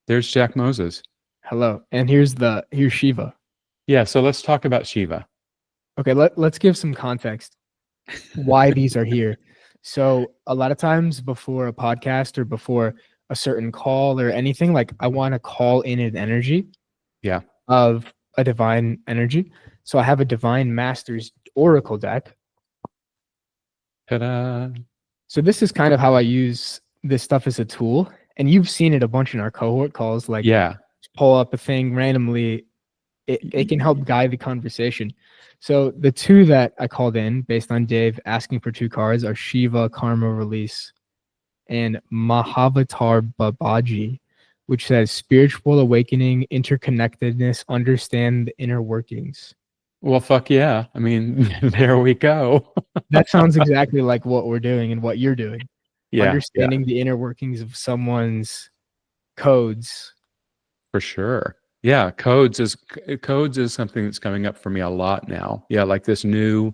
There's Jack Moses. Hello. And here's Shiva. Yeah, so let's talk about Shiva. Okay, let's give some context why these are here. So a lot of times before a podcast or before a certain call or anything, like I want to call in an energy Yeah. of a divine energy. So I have a divine master's oracle deck. Ta-da. So this is kind of how I use this stuff as a tool. And you've seen it a bunch in our cohort calls, like Yeah. pull up a thing randomly. It can help guide the conversation. So the two that I called in based on Dave asking for two cards are Shiva, Karma Release, and Mahavatar Babaji, which says spiritual awakening, interconnectedness, understand the inner workings. Well, fuck yeah. I mean, there we go. That sounds exactly like what we're doing and what you're doing. Yeah. Understanding the inner workings of someone's codes. For sure. Yeah, codes is something that's coming up for me a lot now. Yeah, like this new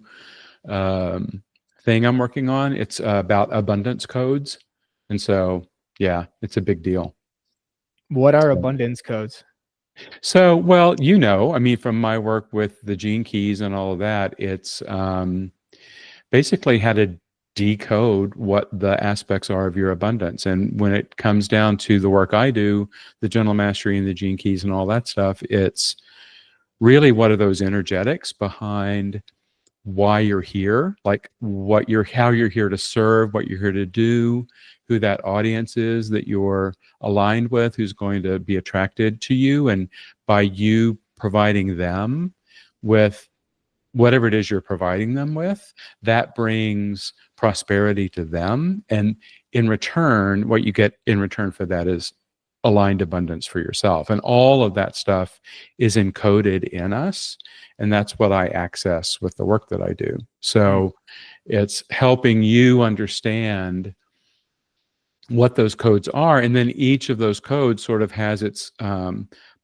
thing I'm working on. It's about abundance codes, and so yeah, it's a big deal. What are abundance codes? So, well, I mean, from my work with the gene keys and all of that, it's basically how to decode what the aspects are of your abundance. And when it comes down to the work I do, the gentle mastery and the gene keys and all that stuff, it's really what are those energetics behind why you're here, like how you're here to serve, what you're here to do, who that audience is that you're aligned with, who's going to be attracted to you. And by you providing them with whatever it is you're providing them with, that brings prosperity to them. And in return, what you get in return for that is aligned abundance for yourself. And all of that stuff is encoded in us. And that's what I access with the work that I do. So it's helping you understand what those codes are. And then each of those codes sort of has its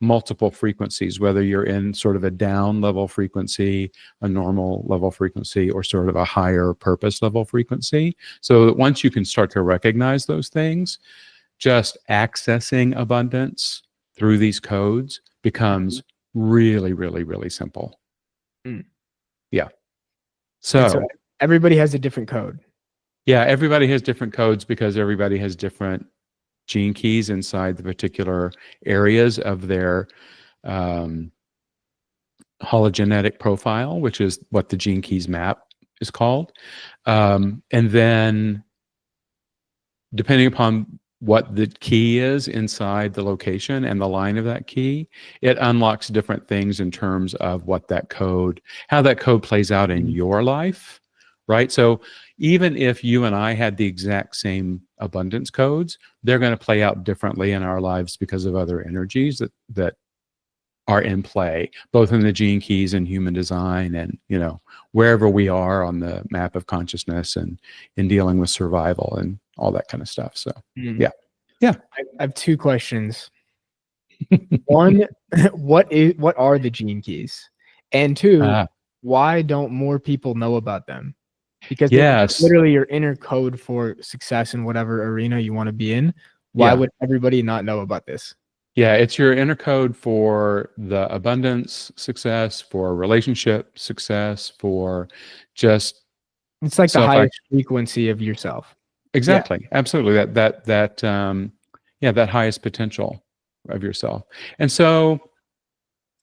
multiple frequencies, whether you're in sort of a down level frequency, a normal level frequency, or sort of a higher purpose level frequency. So that once you can start to recognize those things, just accessing abundance through these codes becomes really, really, really simple. Yeah. So everybody has a different code. Yeah, everybody has different codes because everybody has different gene keys inside the particular areas of their hologenetic profile, which is what the gene keys map is called. And then depending upon what the key is inside the location and the line of that key, it unlocks different things in terms of how that code plays out in your life, right? So even if you and I had the exact same abundance codes, they're going to play out differently in our lives because of other energies that are in play, both in the gene keys and human design and, wherever we are on the map of consciousness and in dealing with survival and all that kind of stuff. So, yeah. I have two questions. One, what are the gene keys? And two, why don't more people know about them? Because it's literally your inner code for success in whatever arena you want to be in. Why would everybody not know about this? Yeah, it's your inner code for the abundance success, for relationship success, for just it's like the highest frequency of yourself. Exactly. Yeah. Absolutely. That highest potential of yourself. And so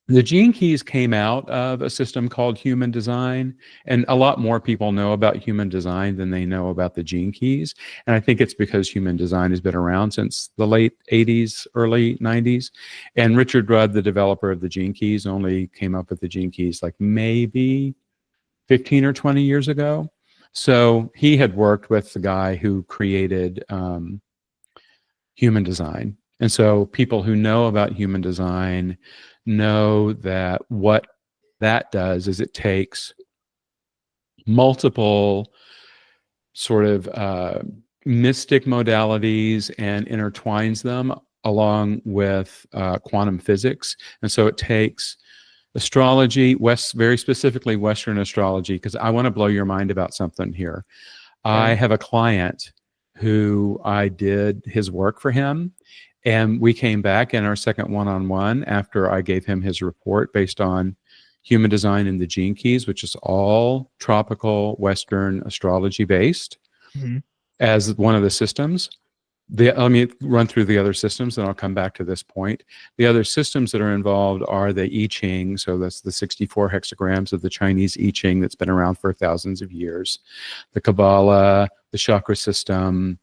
the gene keys came out of a system called human design, and a lot more people know about human design than they know about the gene keys. And I think it's because human design has been around since the late 80s, early 90s. And Richard Rudd, the developer of the gene keys, only came up with the gene keys like maybe 15 or 20 years ago. So he had worked with the guy who created human design. And so people who know about human design know that what that does is it takes multiple sort of mystic modalities and intertwines them along with quantum physics. And so it takes astrology, very specifically Western astrology, because I want to blow your mind about something here. I have a client who I did his work for him. And we came back in our second one-on-one after I gave him his report based on human design and the gene keys, which is all tropical Western astrology based Mhm. as one of the systems. Let me run through the other systems, and I'll come back to this point. The other systems that are involved are the I Ching, so that's the 64 hexagrams of the Chinese I Ching that's been around for thousands of years, the Kabbalah, the chakra system,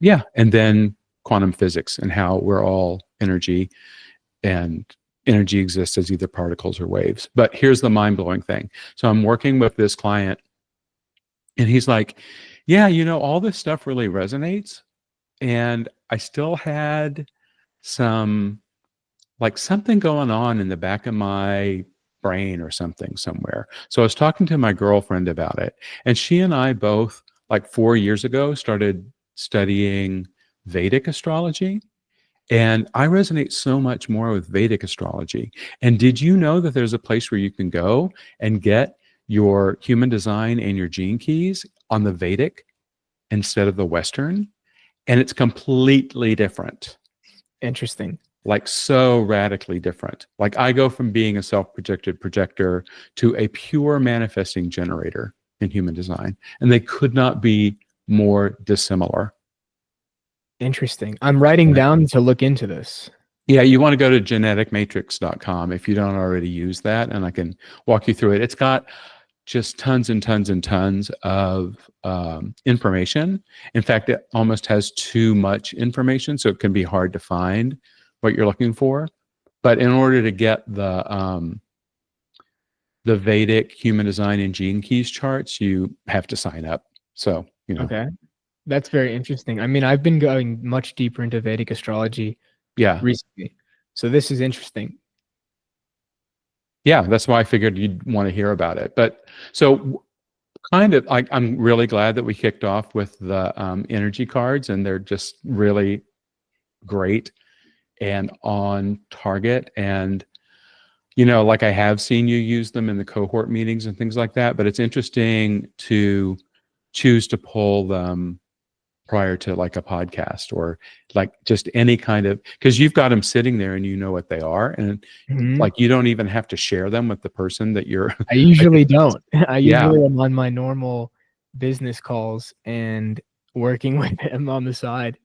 yeah, and then quantum physics and how we're all energy, and energy exists as either particles or waves. But here's the mind-blowing thing. So I'm working with this client, and he's like, yeah, all this stuff really resonates. And I still had some, like something going on in the back of my brain or something somewhere. So I was talking to my girlfriend about it. And she and I both, like 4 years ago, started studying Vedic astrology. And I resonate so much more with Vedic astrology. And did you know that there's a place where you can go and get your human design and your gene keys on the Vedic instead of the Western? And it's completely different, Interesting. like so radically different. Like I go from being a self-projected projector to a pure manifesting generator in human design. And they could not be more dissimilar. Interesting. I'm writing down to look into this. Yeah, you want to go to geneticmatrix.com if you don't already use that, and I can walk you through it. It's got just tons and tons and tons of information. In fact, it almost has too much information, so it can be hard to find what you're looking for. But in order to get the Vedic human design and gene keys charts, you have to sign up. So, Okay. That's very interesting. I mean, I've been going much deeper into Vedic astrology yeah. recently. So this is interesting. Yeah, that's why I figured you'd want to hear about it. But so kind of, I'm really glad that we kicked off with the energy cards, and they're just really great and on target. And, like I have seen you use them in the cohort meetings and things like that, but it's interesting to choose to pull them prior to like a podcast or like just any kind of, because you've got them sitting there and you know what they are. And Mhm. like, you don't even have to share them with the person that you're. I usually don't. I Yeah. usually am on my normal business calls and working with him on the side.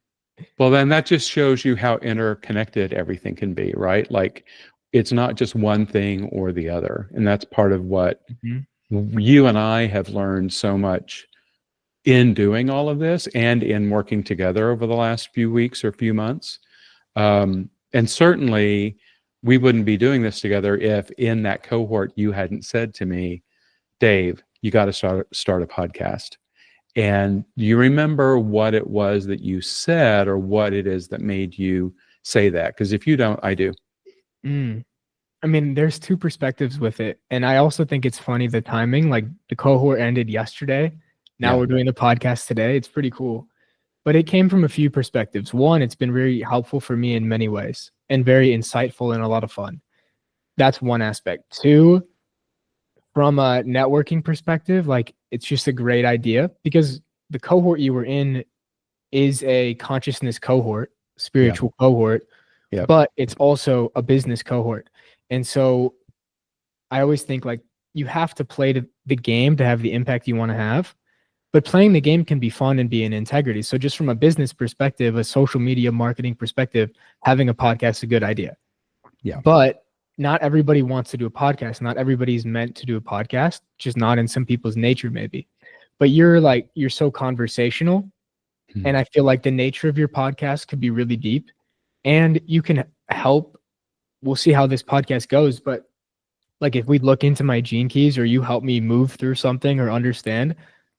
Well, then that just shows you how interconnected everything can be, right? Like it's not just one thing or the other. And that's part of what Mhm. you and I have learned so much in doing all of this and in working together over the last few weeks or few months. And certainly we wouldn't be doing this together if in that cohort you hadn't said to me, Dave, you got to start a podcast. And do you remember what it was that you said or what it is that made you say that? Because if you don't, I do. Mm. I mean, there's two perspectives with it. And I also think it's funny the timing. Like the cohort ended yesterday. Now Yeah. we're doing the podcast today. It's pretty cool. But it came from a few perspectives. One, it's been very helpful for me in many ways and very insightful and a lot of fun. That's one aspect. Two, from a networking perspective, like it's just a great idea because the cohort you were in is a consciousness cohort, spiritual cohort, Yeah. but it's also a business cohort. And so I always think like you have to play the game to have the impact you want to have. But playing the game can be fun and be in integrity. So just from a business perspective, a social media marketing perspective, having a podcast is a good idea. Yeah. But not everybody wants to do a podcast. Not everybody's meant to do a podcast, just not in some people's nature, maybe. But you're so conversational. Hmm. And I feel like the nature of your podcast could be really deep. And you can help. We'll see how this podcast goes. But like if we look into my gene keys or you help me move through something or understand,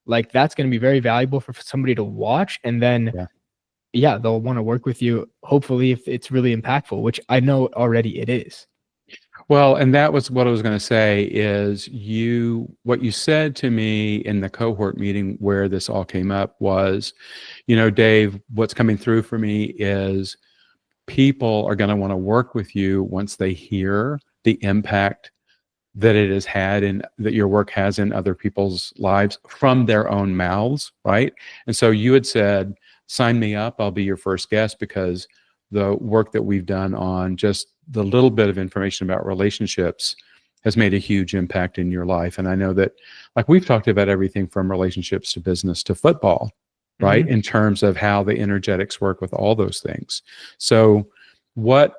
like that's going to be very valuable for somebody to watch. And then, yeah, they'll want to work with you, hopefully, if it's really impactful, which I know already it is. Well, and that was what I was going to say is what you said to me in the cohort meeting where this all came up was, Dave, what's coming through for me is people are going to want to work with you once they hear the impact that it has had and that your work has in other people's lives from their own mouths, right? And so you had said, sign me up, I'll be your first guest, because the work that we've done on just the little bit of information about relationships has made a huge impact in your life. And I know that, like, we've talked about everything from relationships to business to football, right? In terms of how the energetics work with all those things. So what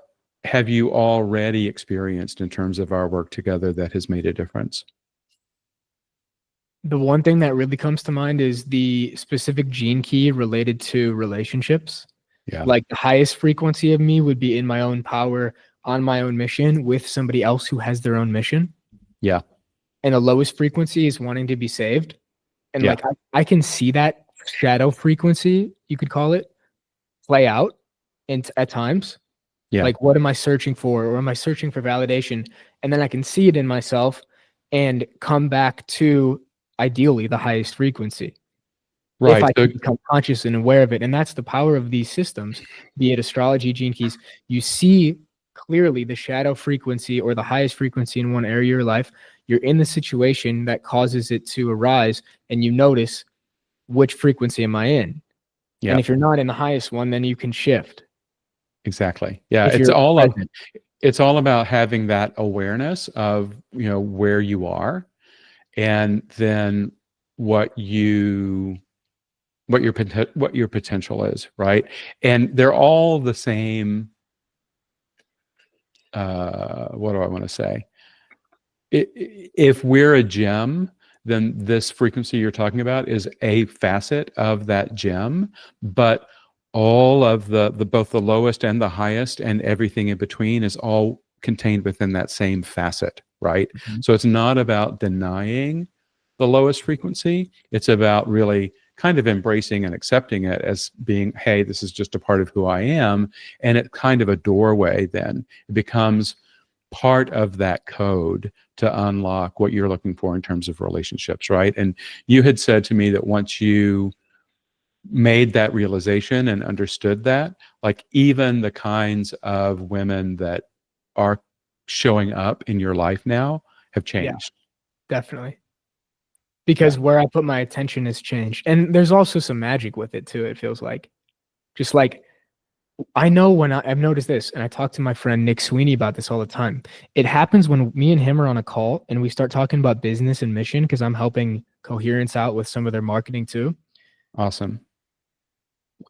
have you already experienced in terms of our work together that has made a difference? The one thing that really comes to mind is the specific gene key related to relationships. Yeah. Like the highest frequency of me would be in my own power, on my own mission with somebody else who has their own mission. Yeah. And the lowest frequency is wanting to be saved. And Yeah. like I can see that shadow frequency, you could call it, play out and at times. Yeah. Like, what am I searching for? Or am I searching for validation? And then I can see it in myself and come back to ideally the highest frequency. Right. If I So, can become conscious and aware of it. And that's the power of these systems, be it astrology, gene keys. You see clearly the shadow frequency or the highest frequency in one area of your life. You're in the situation that causes it to arise, and you notice, which frequency am I in? yeah, And if you're not in the highest one, then you can shift. exactly. Yeah. If It's you're all present. it's all about having that awareness of, where you are, and then what your potential is, right? And they're all the same. What do I want to say? If we're a gem, then this frequency you're talking about is a facet of that gem, but all of the both the lowest and the highest and everything in between is all contained within that same facet, right? Mhm. So it's not about denying the lowest frequency. It's about really kind of embracing and accepting it as being, hey, this is just a part of who I am. And it's kind of a doorway then. It becomes part of that code to unlock what you're looking for in terms of relationships, right? And you had said to me that once you made that realization and understood that, like, even the kinds of women that are showing up in your life now have Yeah, changed. definitely. Yeah. Because where I put my attention has changed. And there's also some magic with it too, it feels like. Just like I know when I've noticed this, and I talk to my friend Nick Sweeney about this all the time. It happens when me and him are on a call and we start talking about business and mission, because I'm helping Coherence out with some of their marketing too. Awesome.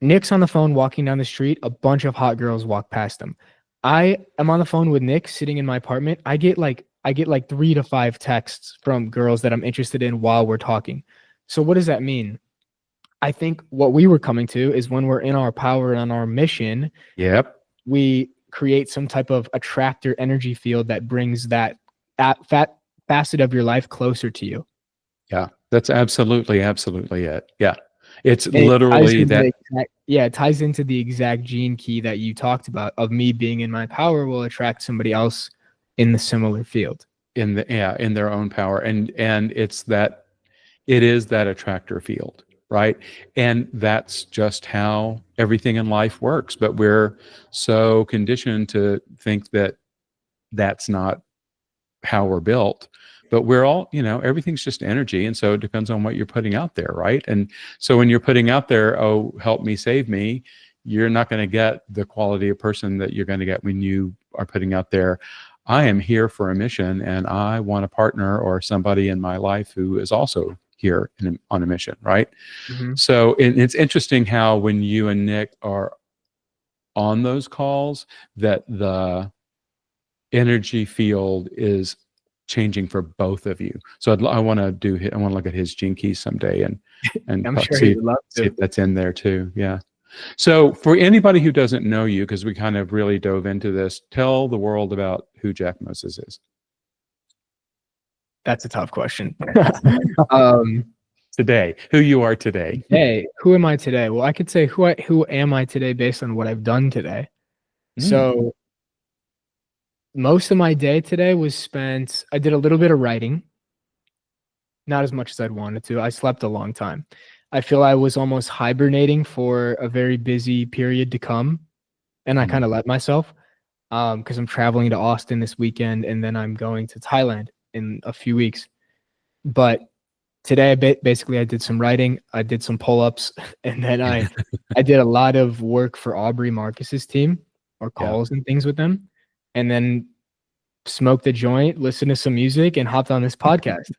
Nick's on the phone walking down the street. A bunch of hot girls walk past him. I am on the phone with Nick sitting in my apartment. I get like 3 to 5 texts from girls that I'm interested in while we're talking. So what does that mean? I think what we were coming to is when we're in our power and on our mission, Yep. we create some type of attractor energy field that brings that fat facet of your life closer to you. Yeah. That's absolutely it. Yeah. It's And literally that. it ties into the exact gene key that you talked about of me being in my power will attract somebody else in the similar field. In their own power, and it's that, it is that attractor field, right? And that's just how everything in life works, but we're so conditioned to think that that's not how we're built. But we're all, everything's just energy, and so it depends on what you're putting out there, right? And so when you're putting out there, oh, help me, save me, you're not going to get the quality of person that you're going to get when you are putting out there, I am here for a mission and I want a partner or somebody in my life who is also here on a mission, right? Mm-hmm. So it's interesting how when you and Nick are on those calls, that the energy field is changing for both of you. So I want to look at his gene keys someday and I'm sure he see would love see to. if that's in there too. Yeah. So for anybody who doesn't know you, because we kind of really dove into this, tell the world about who Jack Moses is. That's a tough question. Today, who you are today. Hey, who am I today? Well, I could say who am I today based on what I've done today. So most of my day today was spent, I did a little bit of writing, not as much as I'd wanted to. I slept a long time. I feel I was almost hibernating for a very busy period to come. And I kind of let myself because I'm traveling to Austin this weekend and then I'm going to Thailand in a few weeks. But today, basically, I did some writing, I did some pull-ups, and then I did a lot of work for Aubrey Marcus's team, or Yeah. calls and things with them, and then smoked a joint, listened to some music, and hopped on this podcast.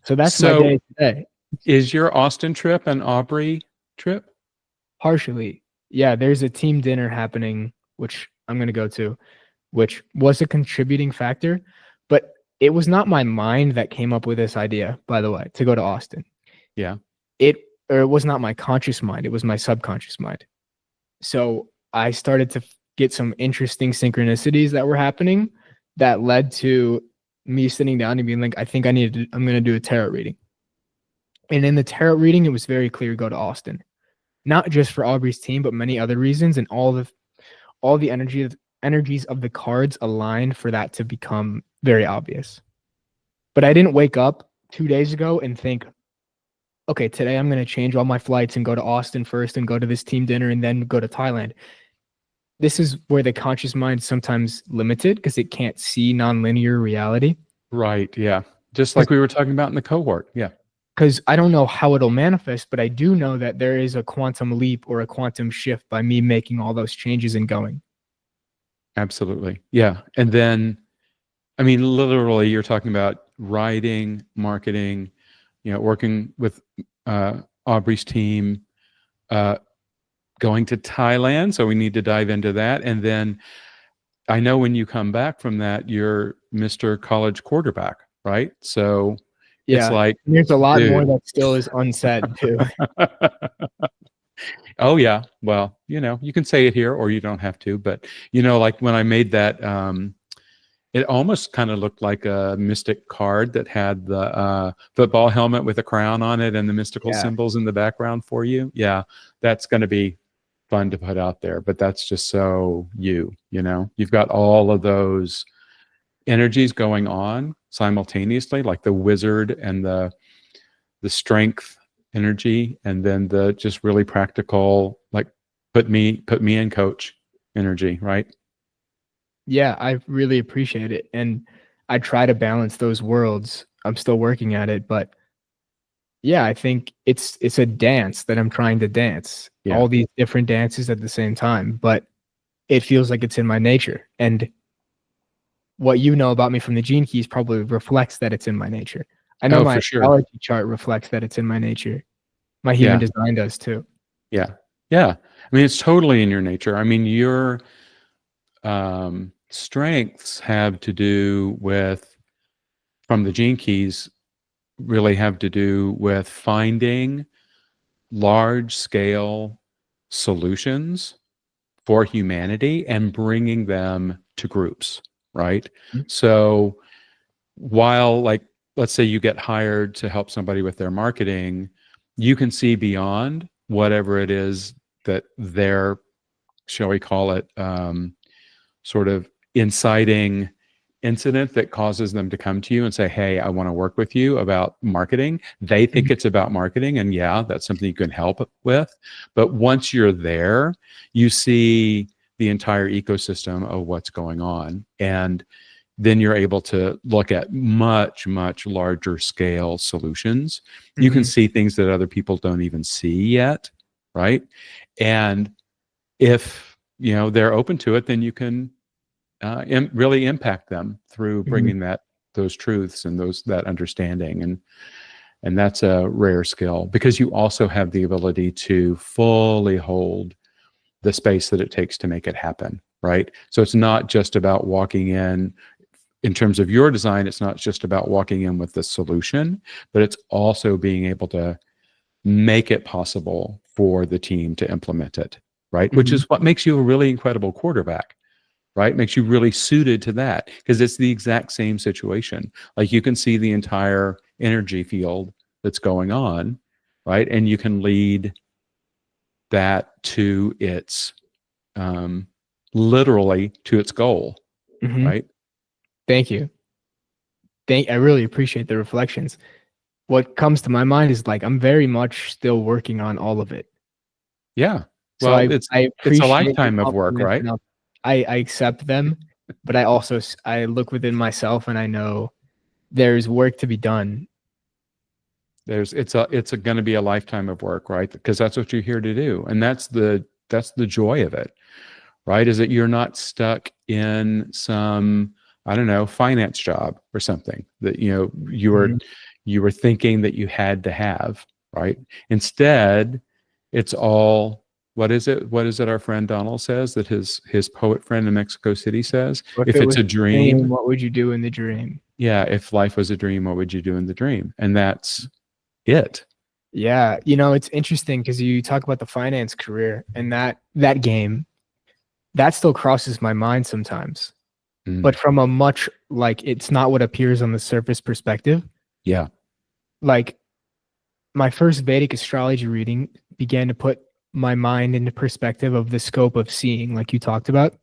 So that's my So day today. is your Austin trip an Aubrey trip? Partially, yeah. There's a team dinner happening, which I'm gonna go to, which was a contributing factor, but it was not my mind that came up with this idea, by the way, to go to Austin. Yeah. It it was not my conscious mind, it was my subconscious mind. So I started to get some interesting synchronicities that were happening that led to me sitting down and being like, I think I'm going to do a tarot reading. And in the tarot reading, it was very clear, go to Austin, not just for Aubrey's team, but many other reasons. And all the energies of the cards aligned for that to become very obvious. But I didn't wake up 2 days ago and think, okay, today I'm going to change all my flights and go to Austin first and go to this team dinner and then go to Thailand. This is where the conscious mind is sometimes limited because it can't see nonlinear reality. Right. Yeah. Just like we were talking about in the cohort. Yeah. Because I don't know how it'll manifest, but I do know that there is a quantum leap or a quantum shift by me making all those changes and going. Absolutely. Yeah. And then, I mean, literally, you're talking about writing, marketing, working with Aubrey's team, going to Thailand. So we need to dive into that. And then I know when you come back from that, you're Mr. College quarterback, right? So it's like, there's a lot more dude. that still is unsaid too. Oh yeah. Well, you can say it here or you don't have to, but like when I made that, it almost kind of looked like a mystic card that had the football helmet with a crown on it and the mystical symbols in the background for you. Yeah, that's going to be fun to put out there, but that's just so you've got all of those energies going on simultaneously, like the wizard and the strength energy, and then the just really practical, like put me in coach energy, right? Yeah, I really appreciate it. And I try to balance those worlds. I'm still working at it, but yeah, I think it's a dance that I'm trying to dance. Yeah. All these different dances at the same time, but it feels like it's in my nature. And what you know about me from the gene keys probably reflects that it's in my nature. I know my for sure. astrology chart reflects that it's in my nature. My human design does too. Yeah. I mean, it's totally in your nature. I mean, your strengths have to do with, from the gene keys, really have to do with finding large scale solutions for humanity and bringing them to groups, right? Mhm. So while, like, let's say you get hired to help somebody with their marketing, you can see beyond whatever it is that they're, shall we call it, sort of inciting incident that causes them to come to you and say, hey, I want to work with you about marketing. They think it's about marketing, and yeah, that's something you can help with. But once you're there, you see the entire ecosystem of what's going on. And then you're able to look at much, much larger scale solutions. You can see things that other people don't even see yet, right? And if they're open to it, then you can really impact them through bringing those truths and that understanding, and that's a rare skill, because you also have the ability to fully hold the space that it takes to make it happen, right? So it's not just about walking in terms of your design, it's not just about walking in with the solution, but it's also being able to make it possible for the team to implement it, right? Which is what makes you a really incredible quarterback, right? Makes you really suited to that, because it's the exact same situation. Like, you can see the entire energy field that's going on, right? And you can lead that to its, literally to its goal, right? Thank you. I really appreciate the reflections. What comes to my mind is like, I'm very much still working on all of it. Yeah. So Well, I it's a appreciate your lifetime of work, compliments, right? and I accept them, but I look within myself and I know there's work to be done. It's going to be a lifetime of work, right? Because that's what you're here to do, and that's the joy of it, right? Is that you're not stuck in some, I don't know, finance job or something that you were thinking that you had to have, right? Instead, it's all, what is it? What is it our friend Donald says, that his poet friend in Mexico City says? If If it it's was a a dream, dream, what would you do in the dream? yeah, if life was a dream, what would you do in the dream? And that's it. Yeah, you know, it's interesting because you talk about the finance career and that game, that still crosses my mind sometimes. Mm. But from a much like it's not what appears on the surface perspective. Yeah. Like my first Vedic astrology reading began to put my mind into perspective of the scope of seeing, like you talked about.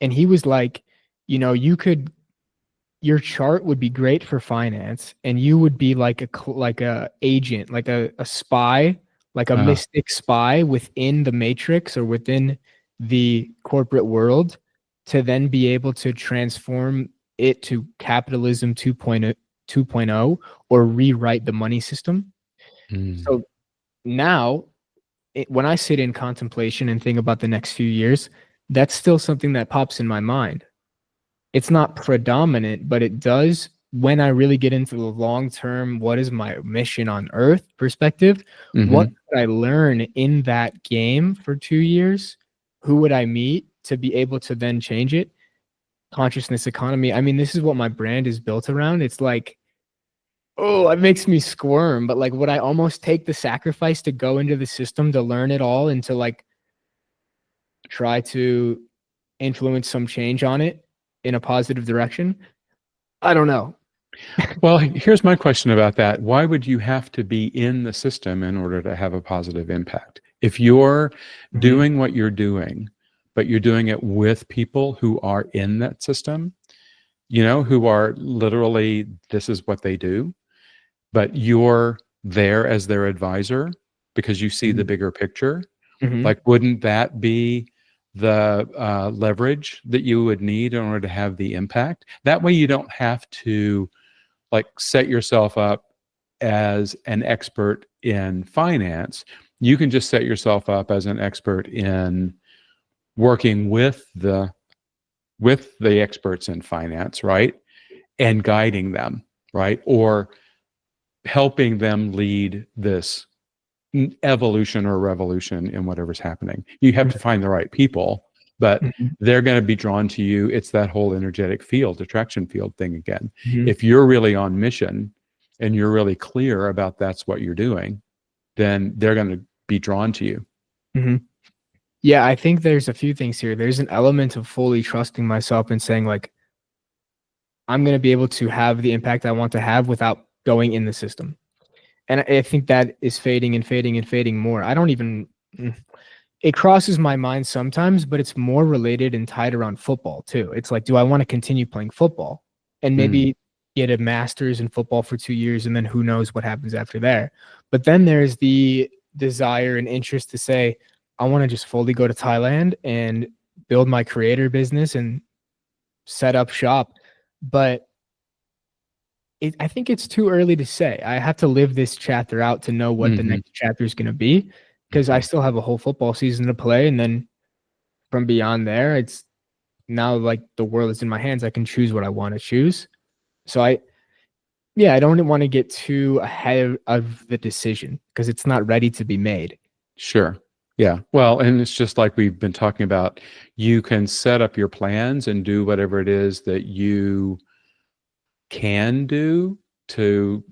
And he was like, you know, your chart would be great for finance, and you would be like a agent, like a spy, like a Uh, mystic spy within the matrix or within the corporate world, to then be able to transform it to capitalism 2.0 or rewrite the money system. mm, So now, when I sit in contemplation and think about the next few years, that's still something that pops in my mind. It's not predominant, but it does when I really get into the long term, what is my mission on earth perspective? What mhm. could I learn in that game for 2 years? Who would I meet to be able to then change it? Consciousness economy. I mean, this is what my brand is built around. It's like, oh, it makes me squirm, but like, would I almost take the sacrifice to go into the system to learn it all and to like try to influence some change on it in a positive direction? I don't know. Well, here's my question about that. Why would you have to be in the system in order to have a positive impact? If you're Mhm. doing what you're doing, but you're doing it with people who are in that system, who are literally, this is what they do, but you're there as their advisor because you see the Mhm. bigger picture. Mhm. Like, wouldn't that be the leverage that you would need in order to have the impact? That way, you don't have to like set yourself up as an expert in finance. You can just set yourself up as an expert in working with the experts in finance, right? And guiding them, right? Or helping them lead this evolution or revolution in whatever's happening. You have to find the right people, but Mhm. they're going to be drawn to you. It's that whole energetic field, attraction field thing again. Mhm. If you're really on mission and you're really clear about that's what you're doing, then they're going to be drawn to you. Mhm. Yeah, I think there's a few things here. There's an element of fully trusting myself and saying like I'm going to be able to have the impact I want to have without going in the system. And I think that is fading and fading and fading more. I don't even it crosses my mind sometimes, but it's more related and tied around football too. It's like, do I want to continue playing football and Mm, maybe get a master's in football for 2 years and then who knows what happens after there? But then there's the desire and interest to say, I want to just fully go to Thailand and build my creator business and set up shop. But I think it's too early to say. I have to live this chapter out to know what the mhm, next chapter is going to be because I mhm. still have a whole football season to play. And then from beyond there, it's now like the world is in my hands. I can choose what I want to choose. So yeah, I don't want to get too ahead of the decision because it's not ready to be made. Sure. Yeah. Well, and it's just like we've been talking about. You can set up your plans and do whatever it is that you can do to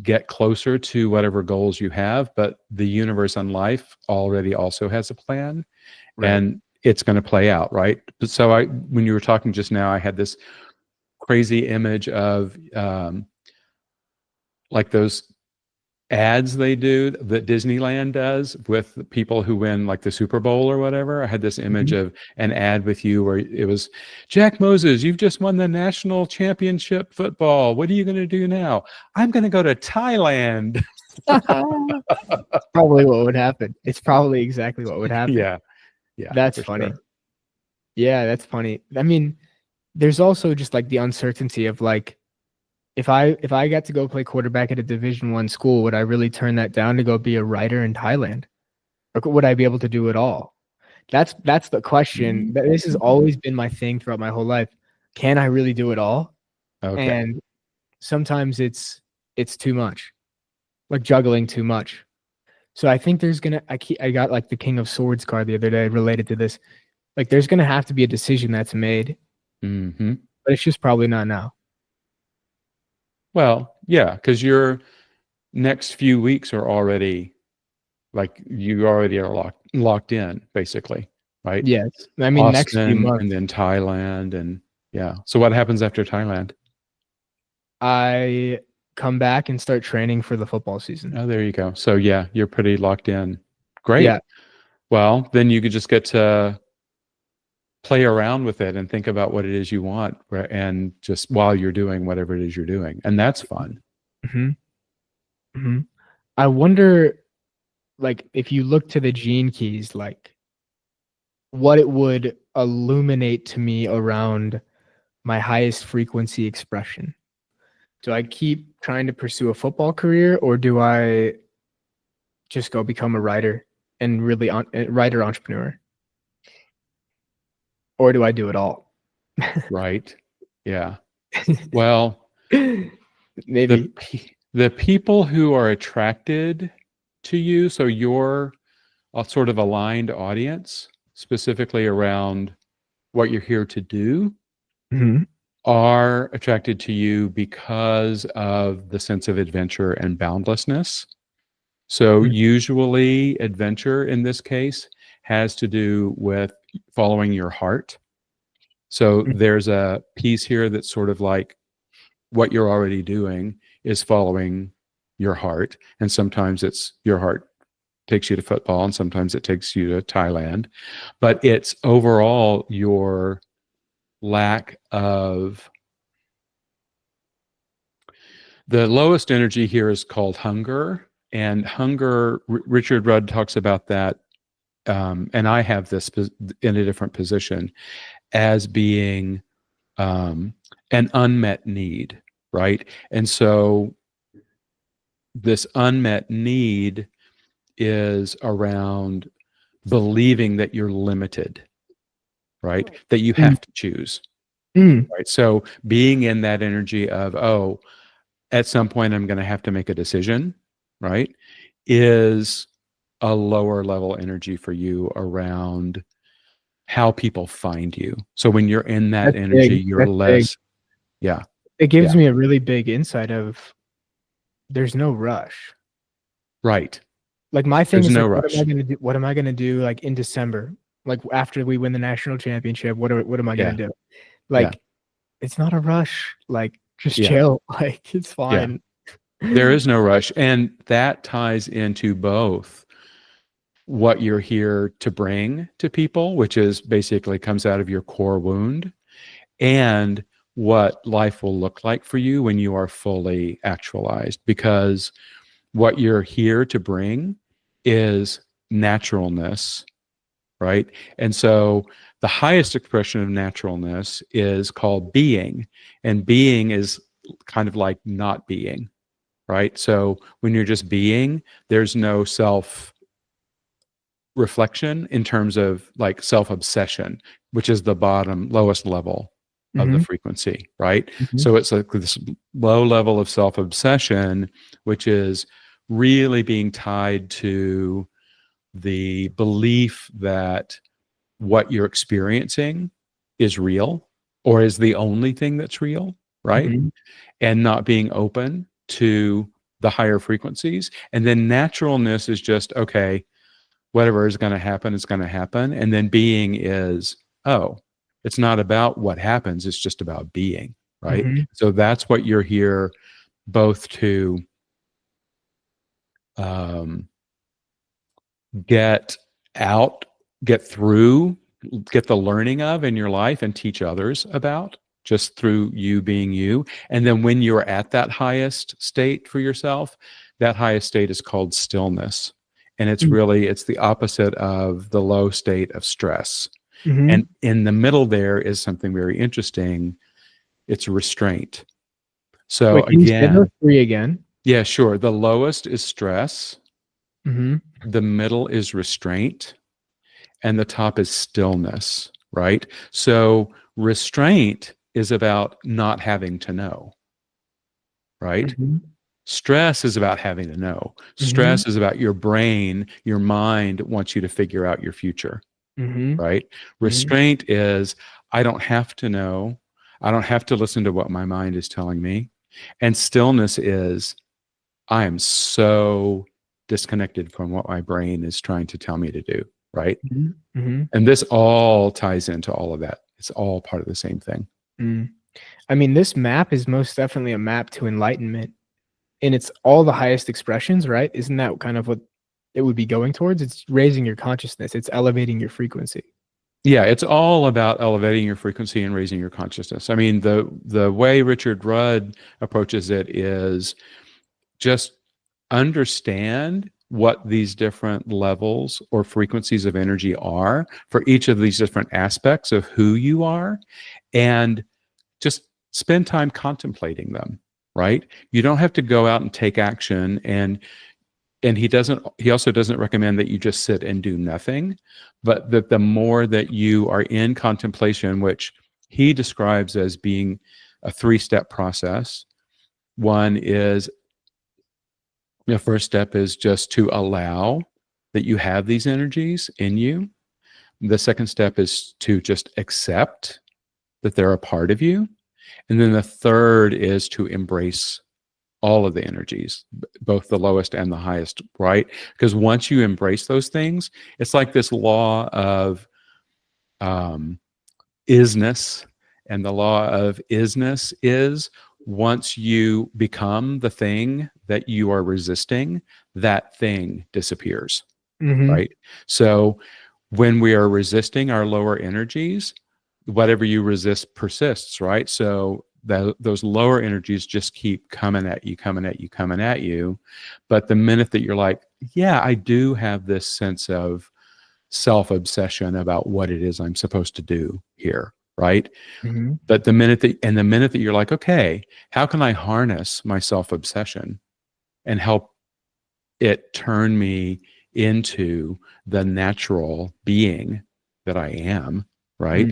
get closer to whatever goals you have, but the universe and life already also has a plan, Right. and it's going to play out, right? So when you were talking just now, I had this crazy image of like those ads they do that Disneyland does with people who win like the Super Bowl or whatever. I had this image Mhm. of an ad with you where it was, Jack Moses, you've just won the national championship football. What are you going to do now? I'm going to go to Thailand. Probably what would happen. It's probably exactly what would happen. Yeah, yeah, That's for funny. sure. Yeah, that's funny. I mean, there's also just like the uncertainty of like if I got to go play quarterback at a Division I school, would I really turn that down to go be a writer in Thailand? Or would I be able to do it all? That's the question. This has always been my thing throughout my whole life. Can I really do it all? Okay. And sometimes it's too much, like juggling too much. So I think there's gonna I got like the King of Swords card the other day related to this. Like there's gonna have to be a decision that's made, Hmm. but it's just probably not now. Well, yeah, because your next few weeks are already like you already are locked in, basically, right? Yes, I mean next few Austin and months then Thailand and yeah. So what happens after Thailand? I come back and start training for the football season. Oh, there you go. So yeah, you're pretty locked in. Great. Yeah, Well, then you could just get to play around with it and think about what it is you want and just while you're doing whatever it is you're doing. And that's fun. hmm hmm I wonder, like, if you look to the gene keys, like, what it would illuminate to me around my highest frequency expression. Do I keep trying to pursue a football career, or do I just go become a writer and really writer entrepreneur, or do I do it all? Right. Yeah. Well, Maybe. the people who are attracted to you, so you're a sort of aligned audience, specifically around what you're here to do, hmm are attracted to you because of the sense of adventure and boundlessness. So usually adventure in this case has to do with following your heart. So there's a piece here that's sort of like what you're already doing is following your heart. And sometimes it's your heart takes you to football and sometimes it takes you to Thailand. But it's overall your lack of the lowest energy here is called hunger. And hunger, Richard Rudd talks about that. And I have this in a different position as being an unmet need, right? And so this unmet need is around believing that you're limited, right? That you have to choose, right? So being in that energy of, oh, at some point I'm going to have to make a decision, right? Is a lower level energy for you around how people find you. So when you're in that That's energy, big. you're That's big. less, yeah, It gives yeah, me a really big insight of there's no rush. right. Like my thing There's is no like, what am I rush. gonna do? What am I gonna do like in December? Like after we win the national championship, what am I gonna Yeah, do? yeah, Like it's not a rush. Like just yeah, chill. Like it's yeah. fine. There is no rush. And that ties into both what you're here to bring to people, which is basically comes out of your core wound, and what life will look like for you when you are fully actualized. Because what you're here to bring is naturalness, right? And so the highest expression of naturalness is called being, and being is kind of like not being, right? So when you're just being, there's no self reflection in terms of like self obsession, which is the bottom, lowest level of the hmm frequency, right? hmm So it's like this low level of self obsession, which is really being tied to the belief that what you're experiencing is real or is the only thing that's real, right? hmm And not being open to the higher frequencies. And then naturalness is just, okay, whatever is going to happen is going to happen. And then being is, oh, it's not about what happens, it's just about being, right? hmm So that's what you're here both to um, get out, get through, get the learning of in your life and teach others about just through you being you. And then when you're at that highest state for yourself, that highest state is called stillness. And it's the opposite of the low state of stress. hmm And in the middle there is something very interesting. It's restraint. So Wait, can you say those again, three again? yeah, sure. The lowest is stress, Mm-hmm. the middle is restraint, and the top is stillness, right? So restraint is about not having to know, right? Mm-hmm. Stress is about having to know. Mm-hmm. Stress is about your brain, your mind wants you to figure out your future, Mm-hmm. right? Mm-hmm. Restraint is I don't have to know. I don't have to listen to what my mind is telling me. And stillness is I am so disconnected from what my brain is trying to tell me to do, right? Mm-hmm. And this all ties into all of that. It's all part of the same thing. Mm. I mean, this map is most definitely a map to enlightenment, and it's all the highest expressions, right? Isn't that kind of what it would be going towards? It's raising your consciousness. It's elevating your frequency. Yeah, it's all about elevating your frequency and raising your consciousness. I mean, the way Richard Rudd approaches it is just understand what these different levels or frequencies of energy are for each of these different aspects of who you are, and just spend time contemplating them, right? You don't have to go out and take action, and he also doesn't recommend that you just sit and do nothing, but that the more that you are in contemplation, which he describes as being a three-step process. One is the first step is just to allow that you have these energies in you. The second step is to just accept that they're a part of you. And then the third is to embrace all of the energies, both the lowest and the highest, right? Because once you embrace those things, it's like this law of um, isness. And the law of isness is once you become the thing that you are resisting, that thing disappears, Mm-hmm. right? So when we are resisting our lower energies, whatever you resist persists, right? So those lower energies just keep coming at you, coming at you, coming at you. But the minute that you're like, yeah, I do have this sense of self obsession about what it is I'm supposed to do here, right? Mm-hmm. But the minute that you're like, okay, how can I harness my self obsession and help it turn me into the natural being that I am, right?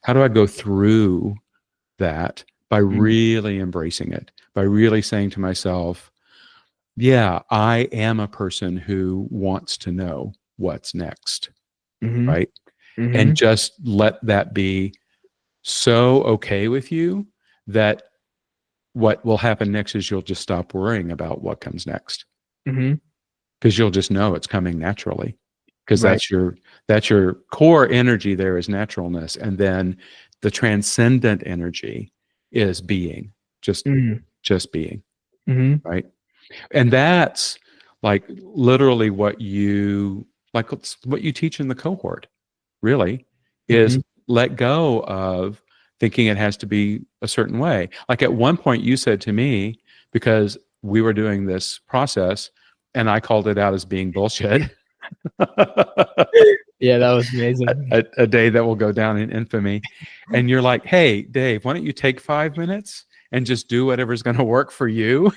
How do I go through that by Mm-hmm. really embracing it, by really saying to myself, yeah, I am a person who wants to know what's next, Mm-hmm. right? Mm-hmm. And just let that be so okay with you that what will happen next is you'll just stop worrying about what comes next, Mm-hmm. because you'll just know it's coming naturally, because Right. that's your core energy. There is naturalness, and then the transcendent energy is being, just Mm-hmm. just being, Mm-hmm. right? And that's like literally what you like it's what you teach in the cohort, really, is Mm-hmm. let go of thinking it has to be a certain way. Like at one point you said to me, because we were doing this process and I called it out as being bullshit. Yeah, that was amazing. A day that will go down in infamy. And you're like, hey, Dave, why don't you take 5 minutes and just do whatever's going to work for you?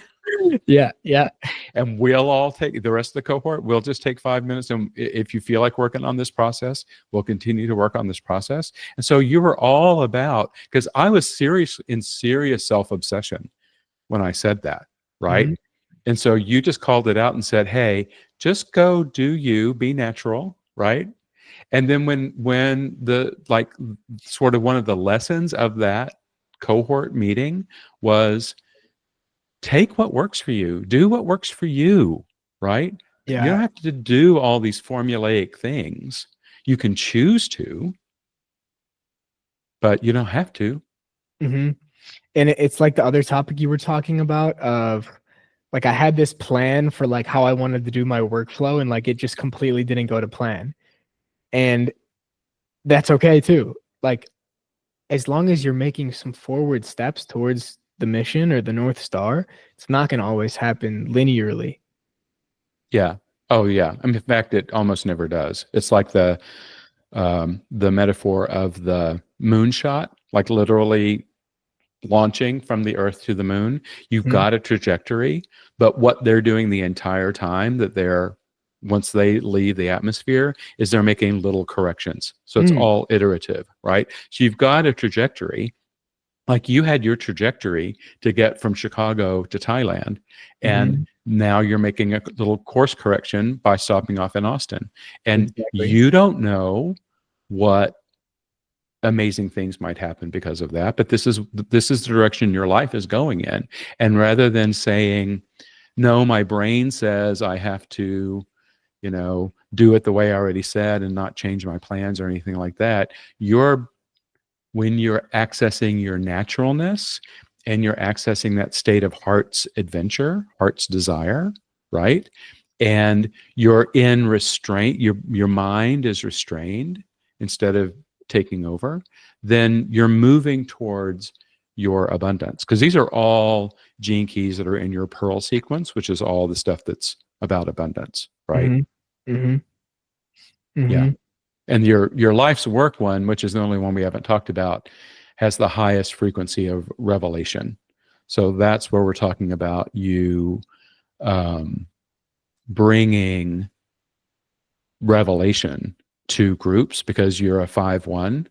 Yeah, yeah. And we'll all take the rest of the cohort. We'll just take 5 minutes. And if you feel like working on this process, we'll continue to work on this process. And so you were all about, because I was serious self obsession when I said that, right? Mm-hmm. And so you just called it out and said, hey, just go do you, be natural, right? And then when the like sort of one of the lessons of that cohort meeting was take what works for you, do what works for you, right? You Yeah. don't have to do all these formulaic things. You can choose to, but you don't have to. Mm-hmm. And it's like the other topic you were talking about of like I had this plan for like how I wanted to do my workflow and like it just completely didn't go to plan. And that's okay too. Like as long as you're making some forward steps towards the mission or the North Star, it's not going to always happen linearly. Yeah. Oh yeah. I mean, in fact, it almost never does. It's like the metaphor of the moonshot, like literally launching from the Earth to the moon. You've Mhm. got a trajectory, but what they're doing the entire time that they're once they leave the atmosphere is they're making little corrections. So it's Mm. all iterative, right? So you've got a trajectory, like you had your trajectory to get from Chicago to Thailand, and Mhm. now you're making a little course correction by stopping off in Austin. And Exactly. you don't know what amazing things might happen because of that, but this is the direction your life is going in. And rather than saying, no, my brain says I have to, do it the way I already said and not change my plans or anything like that, when you're accessing your naturalness and you're accessing that state of heart's adventure, heart's desire, right? And you're in restraint, your mind is restrained instead of taking over, then you're moving towards your abundance. Because these are all gene keys that are in your pearl sequence, which is all the stuff that's about abundance, right? Mhm. Mhm. Yeah. Mhm. And your life's work one, which is the only one we haven't talked about, has the highest frequency of revelation. So that's where we're talking about you um, bringing revelation to groups, because you're a 5-1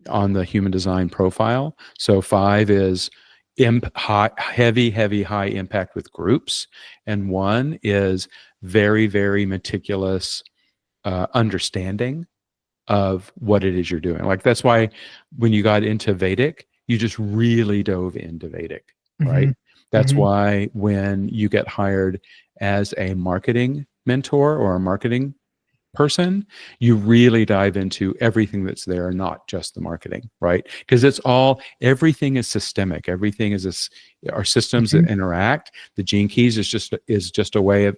on the human design profile. So 5 is heavy high impact with groups, and 1 is very, very meticulous understanding of what it is you're doing. Like that's why when you got into Vedic, you just really dove into Vedic, right? Mhm. That's Mhm. why when you get hired as a marketing mentor or a marketing person, you really dive into everything that's there, not just the marketing, right? Because everything is systemic. Everything is our systems that Mhm. interact. The gene keys is just a way of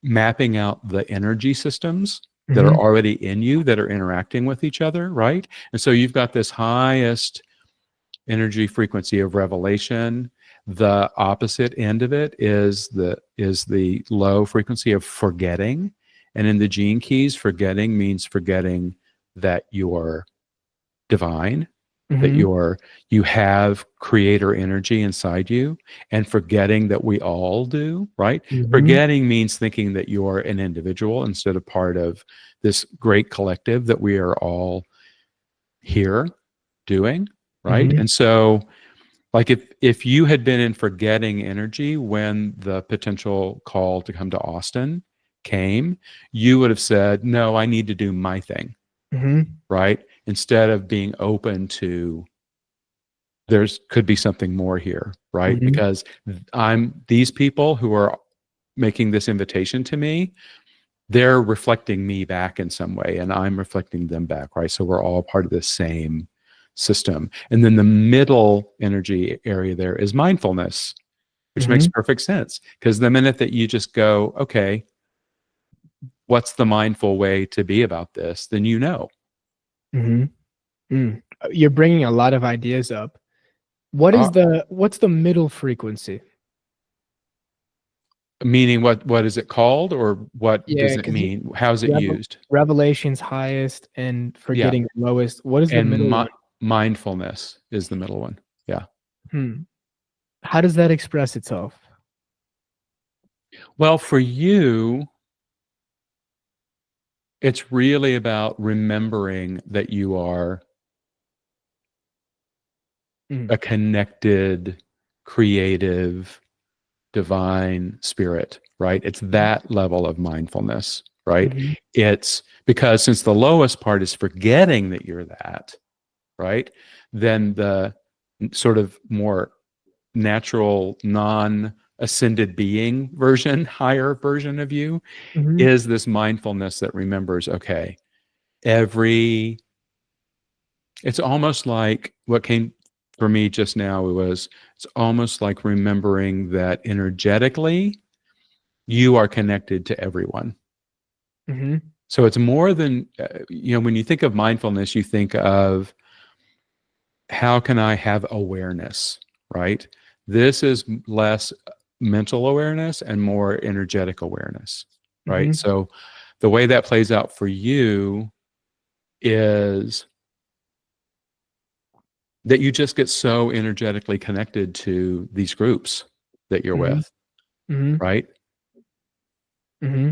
mapping out the energy systems that are Mhm. already in you that are interacting with each other, right? And so you've got this highest energy frequency of revelation. The opposite end of it is the low frequency of forgetting. And in the gene keys, forgetting means forgetting that you're divine, that Mhm. you have creator energy inside you, and forgetting that we all do, right? Mhm. Forgetting means thinking that you're an individual instead of part of this great collective that we are all here doing, right? Mhm. And so like if you had been in forgetting energy when the potential call to come to Austin came, you would have said, no, I need to do my thing, Mhm. right? Instead of being open to there's could be something more here, right? Mhm. Because these people who are making this invitation to me, they're reflecting me back in some way, and I'm reflecting them back, right? So we're all part of the same system. And then the middle energy area there is mindfulness, which makes Mhm. perfect sense. Because the minute that you just go, okay, what's the mindful way to be about this, then you know. Mhm. Mm. You're bringing a lot of ideas up. Uh, What's the middle frequency? Meaning, what is it called, or what does Yeah, it because mean? How's it used? revelation's highest and Yeah. forgetting lowest. What is the And middle one? mindfulness is the middle one. Yeah. Hmm. How does that express itself? Well, for you, it's really about remembering that you are Mm. a connected, creative, divine spirit, right? It's that level of mindfulness, right? Mhm. It's because since the lowest part is forgetting that you're that, right? Then the sort of more natural, non ascended being version, higher version of you Mhm. is this mindfulness that remembers, okay, every it's almost like what came for me just now was it's almost like remembering that energetically you are connected to everyone. Mhm. So it's more than when you think of mindfulness, you think of how can I have awareness, right? This is less mental awareness and more energetic awareness, right? Mhm. So the way that plays out for you is that you just get so energetically connected to these groups that you're Mm-hmm. with, Mm-hmm. right? Mm-hmm.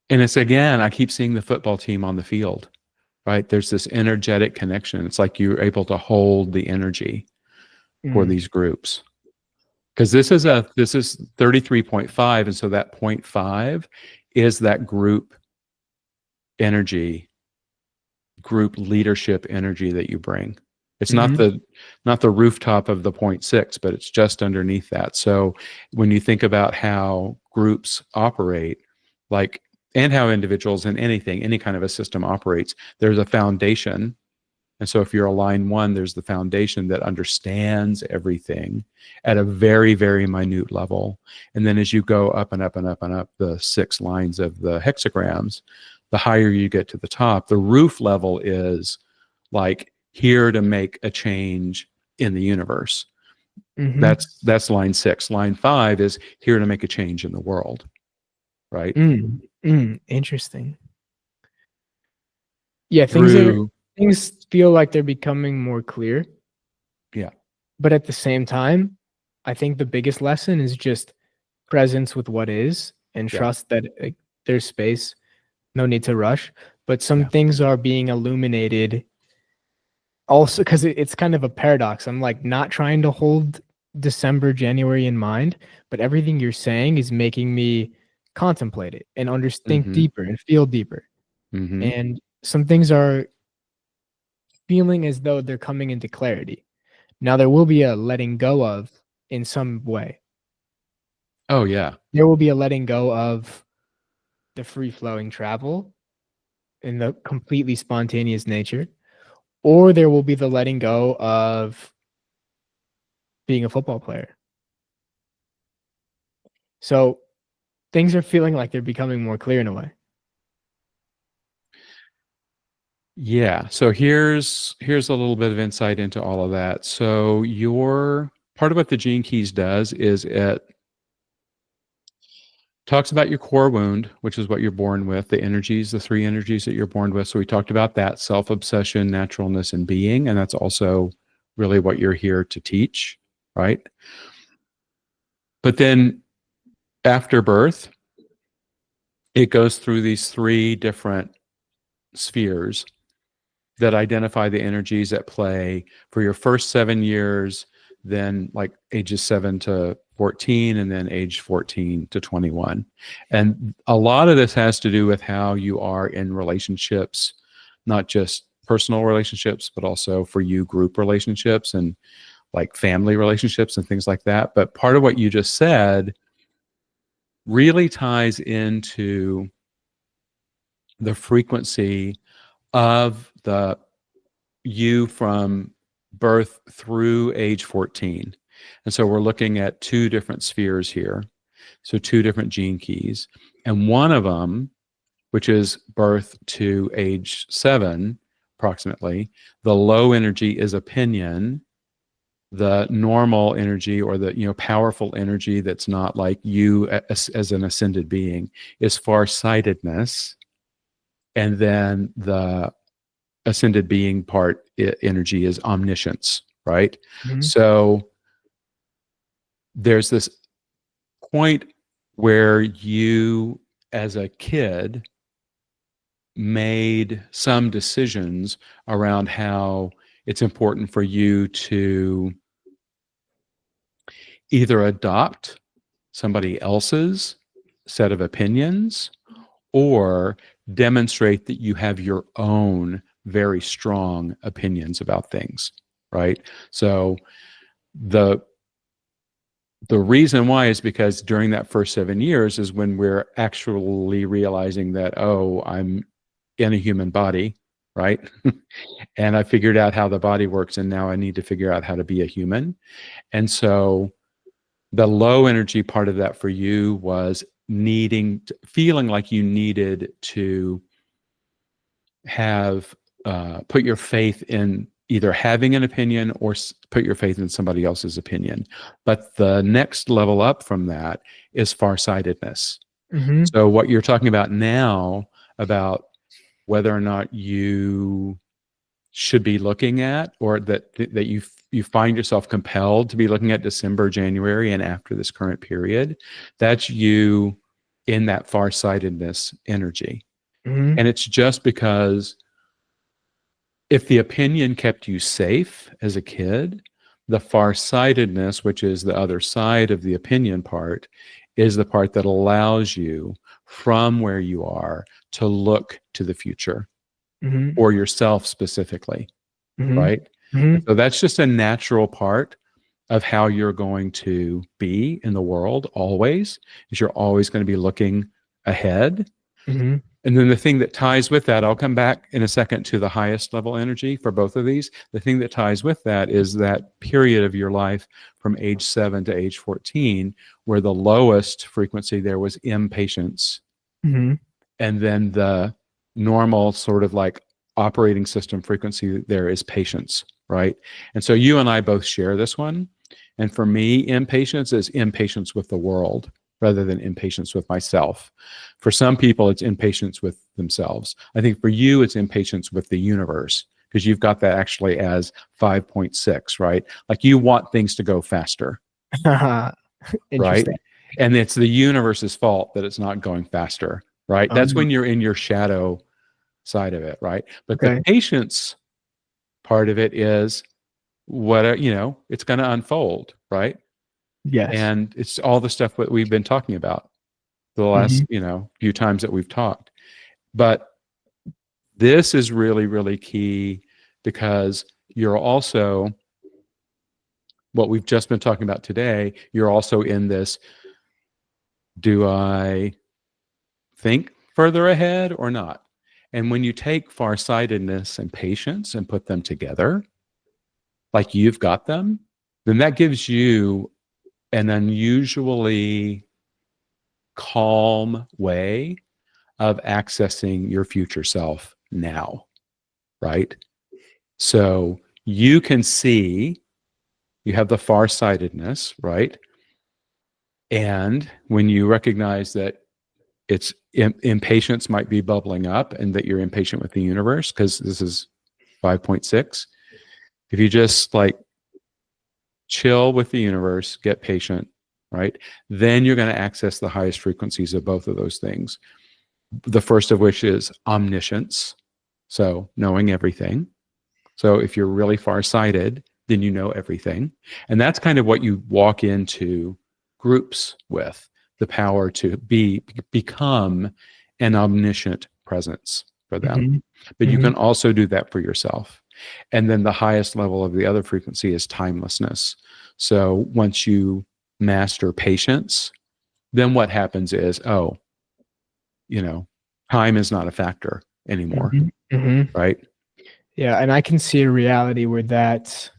And it's again, I keep seeing the football team on the field, right? There's this energetic connection. It's like you're able to hold the energy for Mm. these groups. Because this is 33.5, and so that point 0.5 is that group energy, group leadership energy that you bring. It's Mm-hmm. not the rooftop of the point 0.6, but it's just underneath that. So when you think about how groups operate, like, and how individuals in anything, any kind of a system operates, there's a foundation. And so if you're a line one, there's the foundation that understands everything at a very, very minute level. And then as you go up and up and up and up the 6 lines of the hexagrams, the higher you get to the top, the roof level is like here to make a change in the universe. Mm-hmm. That's line 6. Line 5 is here to make a change in the world, right? Interesting. Yeah, Through, things feel like they're becoming more clear, yeah, but at the same time, I think the biggest lesson is just presence with what is and yeah, trust that there's space, no need to rush. But some yeah. things are being illuminated also because it's kind of a paradox. I'm like not trying to hold December, January in mind, but everything you're saying is making me contemplate it and think Mm-hmm. deeper and feel deeper. Mm-hmm. And some things are feeling as though they're coming into clarity. Now, there will be a letting go of in some way. Oh, yeah. There will be a letting go of the free flowing travel in the completely spontaneous nature, or there will be the letting go of being a football player. So things are feeling like they're becoming more clear in a way. Yeah. So here's a little bit of insight into all of that. So your part of what the Gene Keys does is it talks about your core wound, which is what you're born with, the energies, the 3 energies that you're born with. So we talked about that: self-obsession, naturalness, and being, and that's also really what you're here to teach, right? But then after birth, it goes through these 3 different spheres that identify the energies at play for your first 7 years, then like ages 7 to 14, and then age 14 to 21. And a lot of this has to do with how you are in relationships, not just personal relationships, but also for you, group relationships and like family relationships and things like that. But part of what you just said really ties into the frequency of the you from birth through age 14. And so we're looking at 2 different spheres here. So 2 different gene keys. And one of them, which is birth to age 7, approximately, the low energy is opinion. The normal energy, or the powerful energy that's not like you as an ascended being, is farsightedness. And then the ascended being part energy is omniscience, right? Mhm. So there's this point where you, as a kid, made some decisions around how it's important for you to either adopt somebody else's set of opinions or demonstrate that you have your own very strong opinions about things, right? So the reason why is because during that first 7 years is when we're actually realizing that, oh, I'm in a human body, right? And I figured out how the body works, and now I need to figure out how to be a human. And so the low energy part of that for you was feeling like you needed to have put your faith in either having an opinion or put your faith in somebody else's opinion. But the next level up from that is farsightedness. Mhm. So what you're talking about now, about whether or not you should be looking at, or that you find yourself compelled to be looking at December, January, and after this current period, that's you in that farsightedness energy. Mm-hmm. And it's just because if the opinion kept you safe as a kid, the farsightedness, which is the other side of the opinion part, is the part that allows you from where you are to look to the future Mm-hmm. or yourself specifically, Mm-hmm. right? And Mm-hmm. so that's just a natural part of how you're going to be in the world always, is you're always going to be looking ahead. Mm-hmm. And then the thing that ties with that, I'll come back in a second to the highest level energy for both of these. The thing that ties with that is that period of your life from age 7 to age 14, where the lowest frequency there was impatience. Mm-hmm. And then the normal sort of like operating system frequency there is patience, right? And so you and I both share this one. And for me, impatience is impatience with the world rather than impatience with myself. For some people, it's impatience with themselves. I think for you, it's impatience with the universe, because you've got that actually as 5.6, right? Like you want things to go faster, right? Interesting. And it's the universe's fault that it's not going faster, right? That's when you're in your shadow side of it, right? But the Okay. patience part of it is what, it's going to unfold, right? Yes. And it's all the stuff that we've been talking about the Mm-hmm. last, few times that we've talked. But this is really, really key, because you're also, what we've just been talking about today, you're also in this, do I think further ahead or not? And when you take farsightedness and patience and put them together, like you've got them, then that gives you an unusually calm way of accessing your future self now, right? So you can see, you have the farsightedness, right? And when you recognize that it's impatience might be bubbling up and that you're impatient with the universe, because this is 5.6, if you just like chill with the universe, get patient, right? Then you're going to access the highest frequencies of both of those things. The first of which is omniscience, so knowing everything. So if you're really farsighted, then you know everything. And that's kind of what you walk into groups with, the power to become an omniscient presence for them. Mm-hmm. But you Mm-hmm. can also do that for yourself. And then the highest level of the other frequency is timelessness. So once you master patience, then what happens is, time is not a factor anymore, Mm-hmm. Mm-hmm. right? Yeah, and I can see a reality where that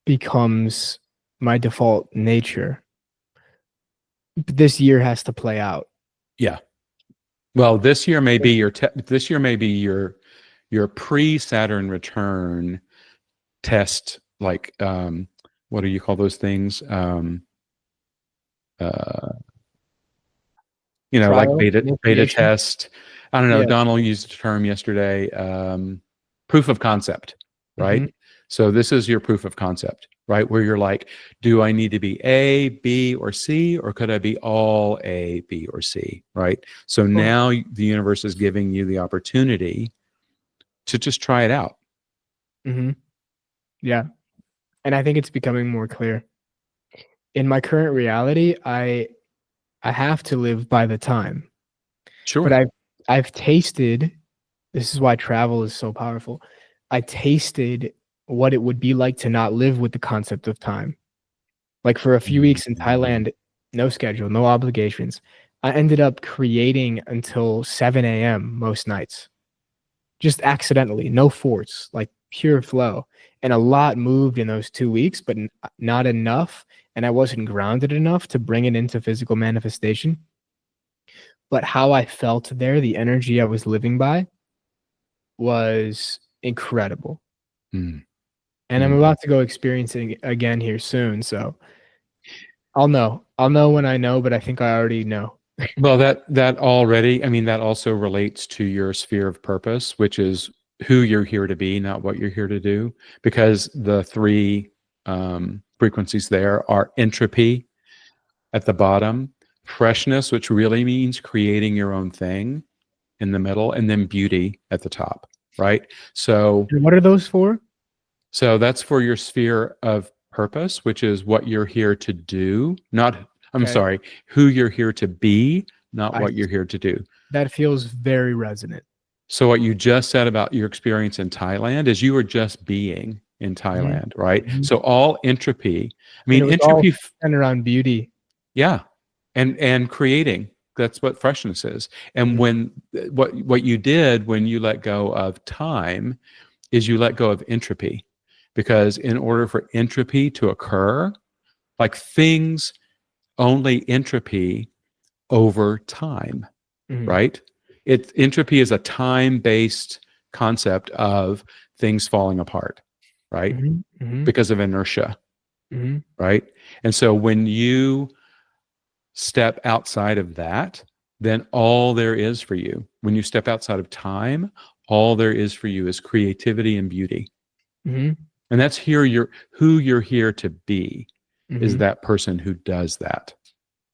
becomes my default nature. But this year has to play out. Yeah. Well, this year may be your pre-Saturn return test, like what do you call those things? Uh, like Trial, beta initiation. test. I don't know. Yeah. Donald used a term yesterday, proof of concept, right? Mm-hmm. So this is your proof of concept, right? Where you're like, do I need to be A, B, or C, or could I be all A, B, or C, right? So Oh. now the universe is giving you the opportunity to just try it out. Mm-hmm. Yeah. And I think it's becoming more clear. In my current reality, I have to live by the time. But Sure. I've tasted, this is why travel is so powerful. I tasted what it would be like to not live with the concept of time. Like for a few weeks in Mhm. Thailand, no schedule, no obligations. I ended up creating until 7 a.m. most nights, just accidentally, no force, like pure flow. And a lot moved in those 2 weeks, but not enough. And I wasn't grounded enough to bring it into physical manifestation. But how I felt there, the energy I was living by was incredible. Mm. And I'm Mm. about to go experiencing it again here soon. So I'll know. I'll know when I know, but I think I already know. Well, that already, I mean, that also relates to your sphere of purpose, which is who you're here to be, not what you're here to do, because the three frequencies there are entropy at the bottom, freshness, which really means creating your own thing in the middle, and then beauty at the top, right? So And what are those for? that's for your sphere of purpose, which is what you're here to do, not, I'm Okay. sorry, who you're here to be, not I what you're here to do. That feels very resonant. So what you just said about your experience in Thailand is you were just being in Mhm. Thailand, right? Mhm. So all entropy, I And mean, it was all entropy, centered around beauty. yeah, and creating. That's what freshness is. And Mhm. when what you did when you let go of time is you let go of entropy, because in order for entropy to occur, like things only entropy over time, Mhm. right? Entropy is a time-based concept of things falling apart, right? Mhm. Mhm. Because of inertia, Mhm. right? And so when you step outside of that, then all there is for you, when you step outside of time, all there is for you is creativity and beauty. Mhm. And that's who you're here to be, is Mhm. that person who does that.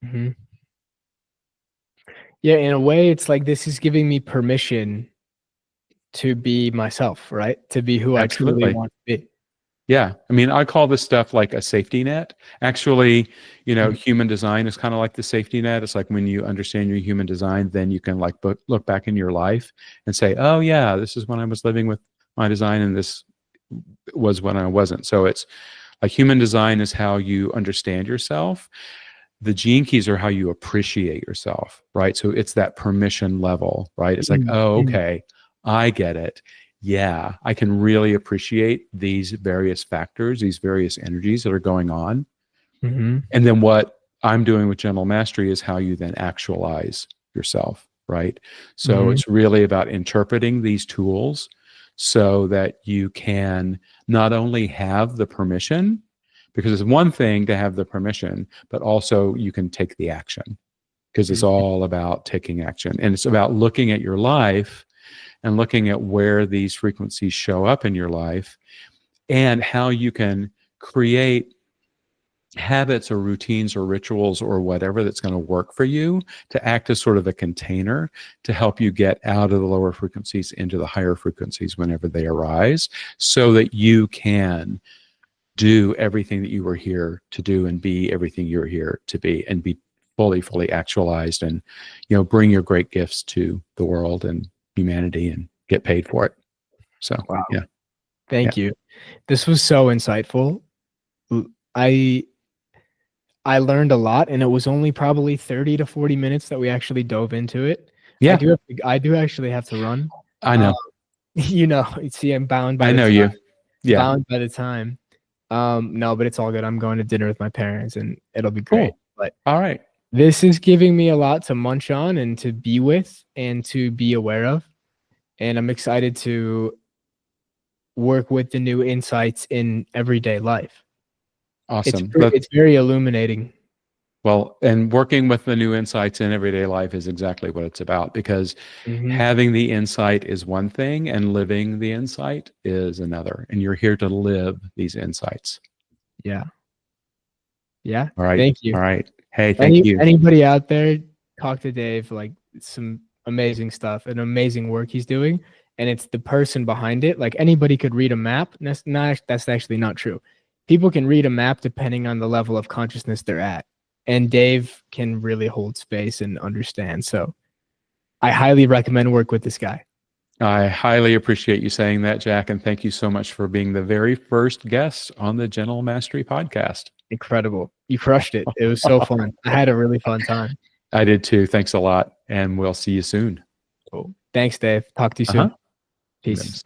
Mhm. Yeah, in a way, it's like this is giving me permission to be myself, right? To be who I truly Absolutely. want to be. Yeah. I mean, I call this stuff like a safety net. Actually, Mhm. human design is kind of like the safety net. It's like when you understand your human design, then you can like look back in your life and say, oh, yeah, this is when I was living with my design, and this was when I wasn't. So it's like human design is how you understand yourself. The gene keys are how you appreciate yourself, right? So it's that permission level, right? It's like, Mhm. oh, Mhm. okay, I get it. Yeah, I can really appreciate these various factors, these various energies that are going on. Mhm. And then what I'm doing with gentle mastery is how you then actualize yourself, right? So Mhm. it's really about interpreting these tools so that you can not only have the permission, because it's one thing to have the permission, but also you can take the action, because it's Mhm. all about taking action. And it's about looking at your life and looking at where these frequencies show up in your life and how you can create habits or routines or rituals or whatever that's going to work for you to act as sort of a container to help you get out of the lower frequencies into the higher frequencies whenever they arise, so that you can do everything that you were here to do and be everything you're here to be and be fully actualized, and bring your great gifts to the world and humanity and get paid for it. So Wow. yeah. Thank you. This was so insightful. L- I I learned a lot, and it was only probably 30 to 40 minutes that we actually dove into it. Yeah, I do actually have to run. I Um, know. you see, I'm bound by I the know time. you. Yeah. Bound by the time. No, but it's all good. I'm going to dinner with my parents, and it'll be great. Cool. But All right. this is giving me a lot to munch on and to be with and to be aware of. And I'm excited to work with the new insights in everyday life. Awesome. It's very illuminating. Well, and working with the new insights in everyday life is exactly what it's about, because Mhm. having the insight is one thing and living the insight is another. And you're here to live these insights. Yeah. Yeah. All right. Thank you. All right. Hey, thank you. Anybody out there, talk to Dave. Like, some amazing stuff and amazing work he's doing. And it's the person behind it. Like, anybody could read a map. That's actually not true. People can read a map depending on the level of consciousness they're at. And Dave can really hold space and understand. So I highly recommend work with this guy. I highly appreciate you saying that, Jack. And thank you so much for being the very first guest on the Gentle Mastery podcast. Incredible. You crushed it. It was so fun. I had a really fun time. I did too. Thanks a lot. And we'll see you soon. Cool. Thanks, Dave. Talk to you Uh huh. soon. Peace.